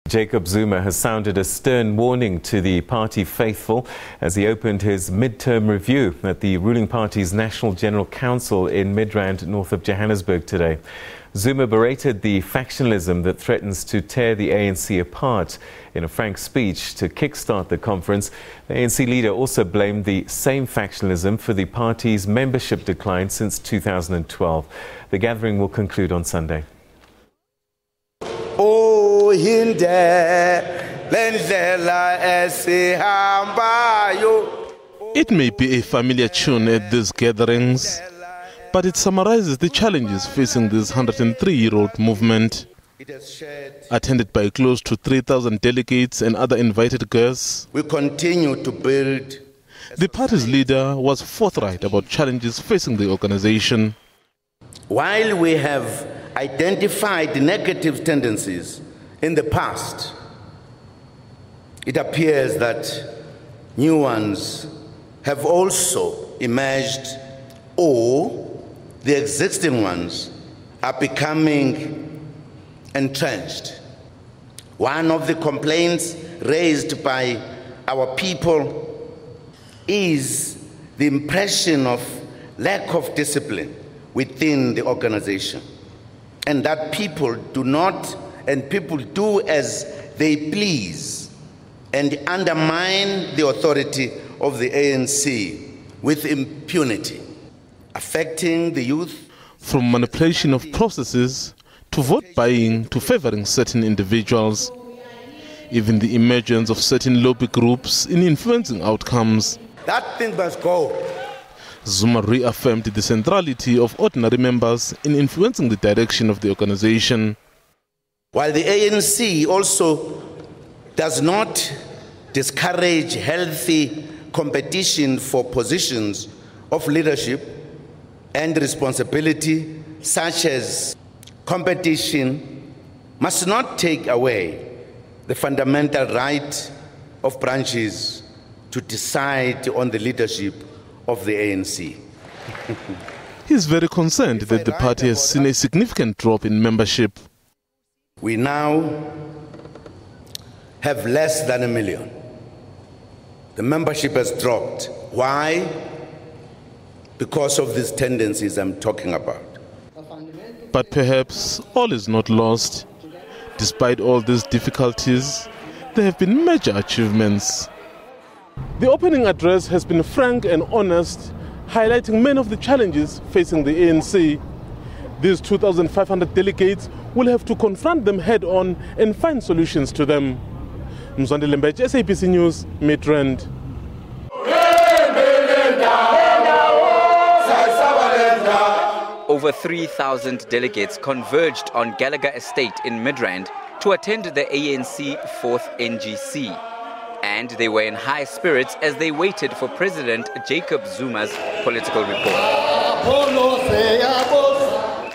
Jacob Zuma has sounded a stern warning to the party faithful as he opened his mid-term review at the ruling party's National General Council in Midrand, north of Johannesburg today. Zuma berated the factionalism that threatens to tear the ANC apart. In a frank speech to kickstart the conference, the ANC leader also blamed the same factionalism for the party's membership decline since 2012. The gathering will conclude on Sunday. It may be a familiar tune at these gatherings, but it summarizes the challenges facing this 103-year-old movement. Attended by close to 3,000 delegates and other invited guests, we continue to build. The party's leader was forthright about challenges facing the organization. While we have identified negative tendencies in the past, it appears that new ones have also emerged, or the existing ones are becoming entrenched. One of the complaints raised by our people is the impression of lack of discipline within the organization, and that people do as they please and undermine the authority of the ANC with impunity, affecting the youth. From manipulation of processes to vote buying to favoring certain individuals, even the emergence of certain lobby groups in influencing outcomes. That thing must go. Zuma reaffirmed the centrality of ordinary members in influencing the direction of the organization. While the ANC also does not discourage healthy competition for positions of leadership and responsibility, such as competition must not take away the fundamental right of branches to decide on the leadership of the ANC. He is very concerned that the party has seen a significant drop in membership. We now have less than 1 million. The membership has dropped. Why? Because of these tendencies I'm talking about. But perhaps all is not lost. Despite all these difficulties, there have been major achievements. The opening address has been frank and honest, highlighting many of the challenges facing the ANC. These 2,500 delegates will have to confront them head-on and find solutions to them. SABC News, Midrand. Over 3,000 delegates converged on Gallagher Estate in Midrand to attend the ANC 4th NGC. And they were in high spirits as they waited for President Jacob Zuma's political report.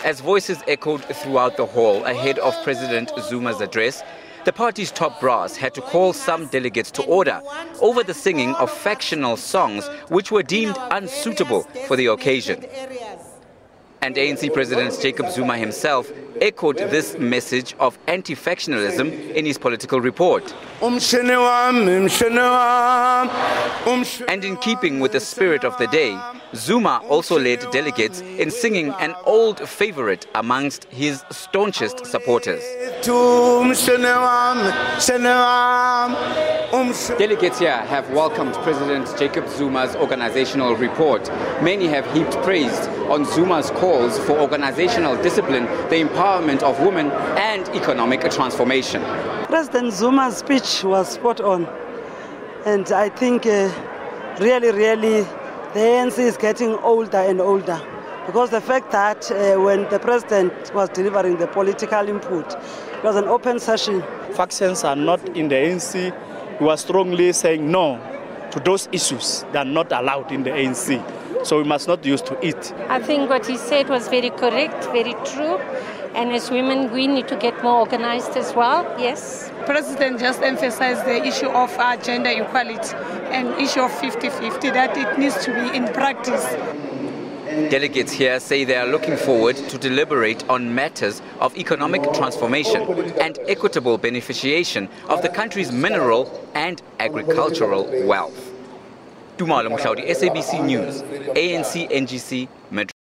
As voices echoed throughout the hall ahead of President Zuma's address, the party's top brass had to call some delegates to order over the singing of factional songs which were deemed unsuitable for the occasion. And ANC President Jacob Zuma himself echoed this message of anti-factionalism in his political report. And in keeping with the spirit of the day, Zuma also led delegates in singing an old favorite amongst his staunchest supporters. Delegates here have welcomed President Jacob Zuma's organizational report. Many have heaped praise on Zuma's calls for organizational discipline, the empowerment of women and economic transformation. President Zuma's speech was spot on, and I think really the ANC is getting older and older, because the fact that when the president was delivering the political input, it was an open session. Factions are not in the ANC. We were strongly saying no to those issues that are not allowed in the ANC. So we must not use to it. I think what he said was very correct, very true. And as women, we need to get more organized as well, yes. The President just emphasized the issue of gender equality and issue of 50-50, that it needs to be in practice. Delegates here say they are looking forward to deliberate on matters of economic transformation and equitable beneficiation of the country's mineral and agricultural wealth. Tumalo Mhlaudi, SABC News, ANC NGC, Midrand.